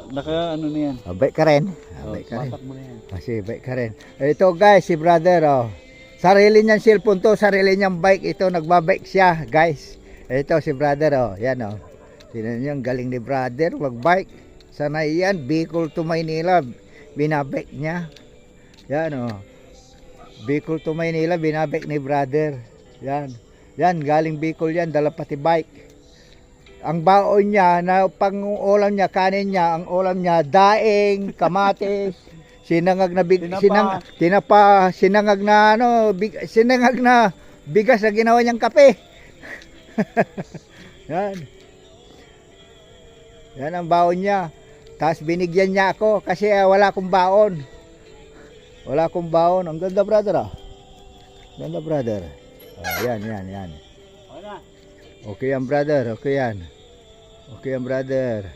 Naka ano na yan. Bike ka rin. Bike ka rin. Matak mo na yan. Kasi bike ka rin. Ito guys, si brother oh. Sarili niyang cellphone to, sarili niyang bike ito, nagbabike siya, guys. Ito si brother oh, yan oh. Tingnan niyo, ang galing ni brother magbike. Sanay yan, Bicol to Maynila, binabike niya. Yan oh. Bicol to Maynila, binabike ni brother. Yan. Yan, galing Bicol yan, dala pati bike. Ang baon niya, na pang ulam niya, kanin niya, ang ulam niya, daing, kamatis, sinangag na sinangag na ano, sinangag na bigas na ginawa niyang kape. Yan. Yan ang baon niya. Tapos binigyan niya ako kasi wala akong baon. Wala akong baon. Ang ganda brother ah. Ganda brother. Yan. Wala. Okay yan brother, okay yan. Okay yan brother.